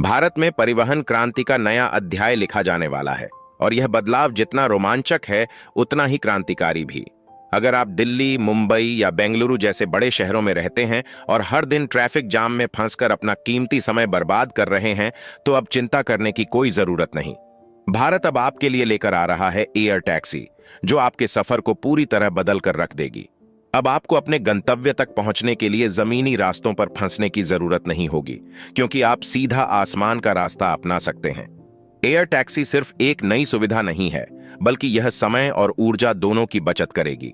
भारत में परिवहन क्रांति का नया अध्याय लिखा जाने वाला है और यह बदलाव जितना रोमांचक है उतना ही क्रांतिकारी भी। अगर आप दिल्ली, मुंबई या बेंगलुरु जैसे बड़े शहरों में रहते हैं और हर दिन ट्रैफिक जाम में फंसकर अपना कीमती समय बर्बाद कर रहे हैं, तो अब चिंता करने की कोई जरूरत नहीं। भारत अब आपके लिए लेकर आ रहा है एयर टैक्सी, जो आपके सफर को पूरी तरह बदल कर रख देगी। अब आपको अपने गंतव्य तक पहुंचने के लिए जमीनी रास्तों पर फंसने की जरूरत नहीं होगी, क्योंकि आप सीधा आसमान का रास्ता अपना सकते हैं। एयर टैक्सी सिर्फ एक नई सुविधा नहीं है, बल्कि यह समय और ऊर्जा दोनों की बचत करेगी।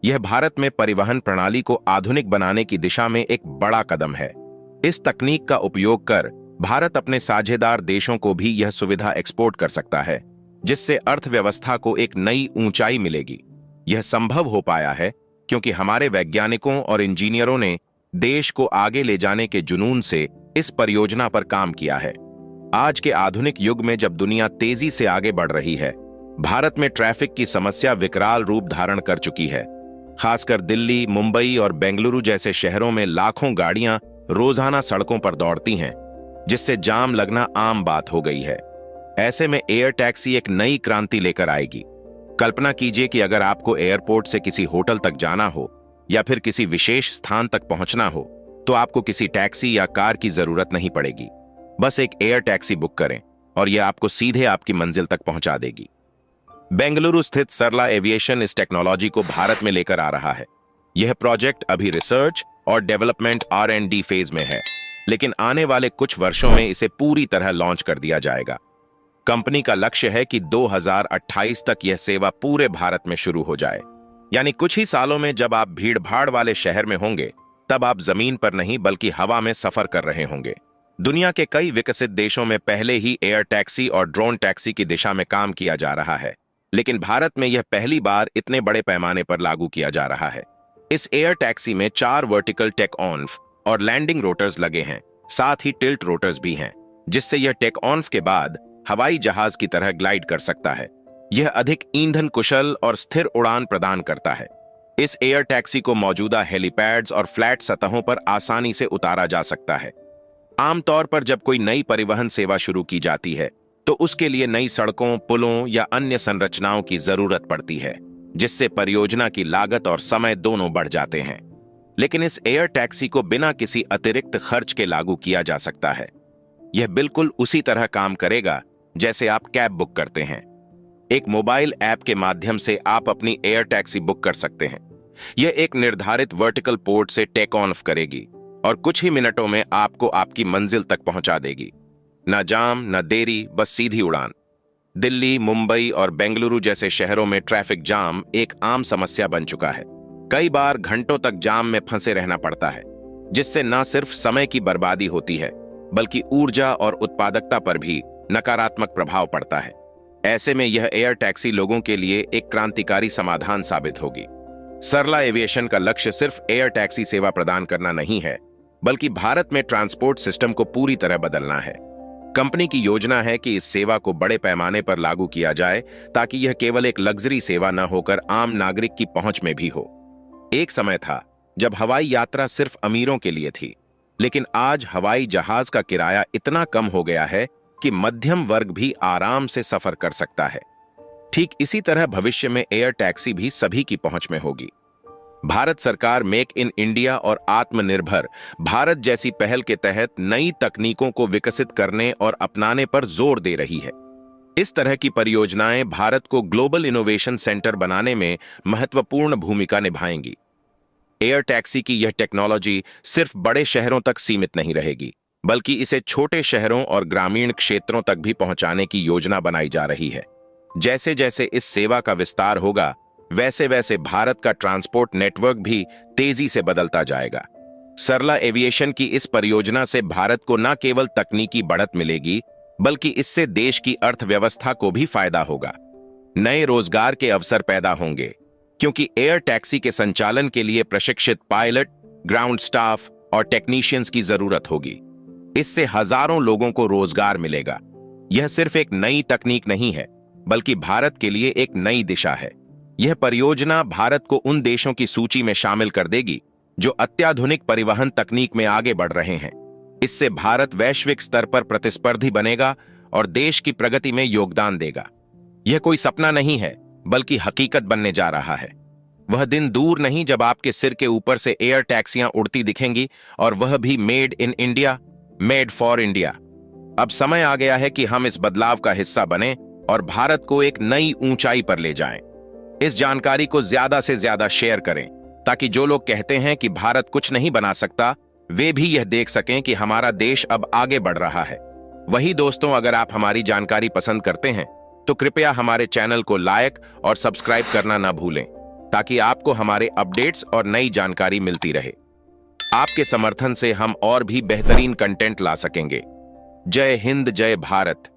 यह भारत में परिवहन प्रणाली को आधुनिक बनाने की दिशा में एक बड़ा कदम है। इस तकनीक का उपयोग कर भारत अपने साझेदार देशों को भी यह सुविधा एक्सपोर्ट कर सकता है, जिससे अर्थव्यवस्था को एक नई ऊंचाई मिलेगी। यह संभव हो पाया है क्योंकि हमारे वैज्ञानिकों और इंजीनियरों ने देश को आगे ले जाने के जुनून से इस परियोजना पर काम किया है। आज के आधुनिक युग में जब दुनिया तेजी से आगे बढ़ रही है, भारत में ट्रैफिक की समस्या विकराल रूप धारण कर चुकी है। खासकर दिल्ली, मुंबई और बेंगलुरु जैसे शहरों में लाखों गाड़ियां रोजाना सड़कों पर दौड़ती हैं, जिससे जाम लगना आम बात हो गई है। ऐसे में एयर टैक्सी एक नई क्रांति लेकर आएगी। कल्पना कीजिए कि अगर आपको एयरपोर्ट से किसी होटल तक जाना हो या फिर किसी विशेष स्थान तक पहुंचना हो, तो आपको किसी टैक्सी या कार की जरूरत नहीं पड़ेगी। बस एक एयर टैक्सी बुक करें और यह आपको सीधे आपकी मंजिल तक पहुंचा देगी। बेंगलुरु स्थित सरला एविएशन इस टेक्नोलॉजी को भारत में लेकर आ रहा है। यह प्रोजेक्ट अभी रिसर्च और डेवलपमेंट R&D फेज में है, लेकिन आने वाले कुछ वर्षों में इसे पूरी तरह लॉन्च कर दिया जाएगा। कंपनी का लक्ष्य है कि 2028 तक यह सेवा पूरे भारत में शुरू हो जाए। यानी कुछ ही सालों में जब आप भीड़-भाड़ वाले शहर में होंगे, तब आप जमीन पर नहीं बल्कि हवा में सफर कर रहे होंगे। दुनिया के कई विकसित देशों में पहले ही एयर टैक्सी और ड्रोन टैक्सी की दिशा में काम किया जा रहा है, लेकिन भारत में यह पहली बार इतने बड़े पैमाने पर लागू किया जा रहा है। इस एयर टैक्सी में 4 वर्टिकल टेक ऑफ और लैंडिंग रोटर्स लगे हैं, साथ ही टिल्ट रोटर्स भी हैं, जिससे यह टेक ऑफ के बाद हवाई जहाज की तरह ग्लाइड कर सकता है। यह अधिक ईंधन कुशल और स्थिर उड़ान प्रदान करता है। इस एयर टैक्सी को मौजूदा हेलीपैड्स और फ्लैट सतहों पर आसानी से उतारा जा सकता है। आमतौर पर जब कोई नई परिवहन सेवा शुरू की जाती है, तो उसके लिए नई सड़कों, पुलों या अन्य संरचनाओं की जरूरत पड़ती है, जिससे परियोजना की लागत और समय दोनों बढ़ जाते हैं। लेकिन इस एयर टैक्सी को बिना किसी अतिरिक्त खर्च के लागू किया जा सकता है। यह बिल्कुल उसी तरह काम करेगा जैसे आप कैब बुक करते हैं। एक मोबाइल ऐप के माध्यम से आप अपनी एयर टैक्सी बुक कर सकते हैं। यह एक निर्धारित वर्टिकल पोर्ट से टेक ऑफ करेगी और कुछ ही मिनटों में आपको आपकी मंजिल तक पहुंचा देगी। न जाम, न देरी, बस सीधी उड़ान। दिल्ली, मुंबई और बेंगलुरु जैसे शहरों में ट्रैफिक जाम एक आम समस्या बन चुका है। कई बार घंटों तक जाम में फंसे रहना पड़ता है, जिससे न सिर्फ समय की बर्बादी होती है, बल्कि ऊर्जा और उत्पादकता पर भी नकारात्मक प्रभाव पड़ता है। ऐसे में यह एयर टैक्सी लोगों के लिए एक क्रांतिकारी समाधान साबित होगी। सरला एविएशन का लक्ष्य सिर्फ एयर टैक्सी सेवा प्रदान करना नहीं है, बल्कि भारत में ट्रांसपोर्ट सिस्टम को पूरी तरह बदलना है। कंपनी की योजना है कि इस सेवा को बड़े पैमाने पर लागू किया जाए, ताकि यह केवल एक लग्जरी सेवा न होकर आम नागरिक की पहुंच में भी हो। एक समय था जब हवाई यात्रा सिर्फ अमीरों के लिए थी, लेकिन आज हवाई जहाज का किराया इतना कम हो गया है कि मध्यम वर्ग भी आराम से सफर कर सकता है। ठीक इसी तरह भविष्य में एयर टैक्सी भी सभी की पहुंच में होगी। भारत सरकार मेक इन इंडिया और आत्मनिर्भर भारत जैसी पहल के तहत नई तकनीकों को विकसित करने और अपनाने पर जोर दे रही है। इस तरह की परियोजनाएं भारत को ग्लोबल इनोवेशन सेंटर बनाने में महत्वपूर्ण भूमिका निभाएंगी। एयर टैक्सी की यह टेक्नोलॉजी सिर्फ बड़े शहरों तक सीमित नहीं रहेगी, बल्कि इसे छोटे शहरों और ग्रामीण क्षेत्रों तक भी पहुंचाने की योजना बनाई जा रही है। जैसे जैसे इस सेवा का विस्तार होगा, वैसे वैसे भारत का ट्रांसपोर्ट नेटवर्क भी तेजी से बदलता जाएगा। सरला एविएशन की इस परियोजना से भारत को न केवल तकनीकी बढ़त मिलेगी, बल्कि इससे देश की अर्थव्यवस्था को भी फायदा होगा। नए रोजगार के अवसर पैदा होंगे, क्योंकि एयर टैक्सी के संचालन के लिए प्रशिक्षित पायलट, ग्राउंड स्टाफ और टेक्नीशियंस की जरूरत होगी। इससे हजारों लोगों को रोजगार मिलेगा। यह सिर्फ एक नई तकनीक नहीं है, बल्कि भारत के लिए एक नई दिशा है। यह परियोजना भारत को उन देशों की सूची में शामिल कर देगी जो अत्याधुनिक परिवहन तकनीक में आगे बढ़ रहे हैं। इससे भारत वैश्विक स्तर पर प्रतिस्पर्धी बनेगा और देश की प्रगति में योगदान देगा। यह कोई सपना नहीं है, बल्कि हकीकत बनने जा रहा है। वह दिन दूर नहीं जब आपके सिर के ऊपर से एयर टैक्सियां उड़ती दिखेंगी, और वह भी made in India, made for India. अब समय आ गया है कि हम इस बदलाव का हिस्सा बने और भारत को एक नई ऊंचाई पर ले जाएं। इस जानकारी को ज्यादा से ज्यादा शेयर करें, ताकि जो लोग कहते हैं कि भारत कुछ नहीं बना सकता, वे भी यह देख सकें कि हमारा देश अब आगे बढ़ रहा है। वही दोस्तों, अगर आप हमारी जानकारी पसंद करते हैं तो कृपया हमारे चैनल को लाइक और सब्सक्राइब करना ना भूलें, ताकि आपको हमारे अपडेट्स और नई जानकारी मिलती रहे। आपके समर्थन से हम और भी बेहतरीन कंटेंट ला सकेंगे। जय हिंद, जय भारत।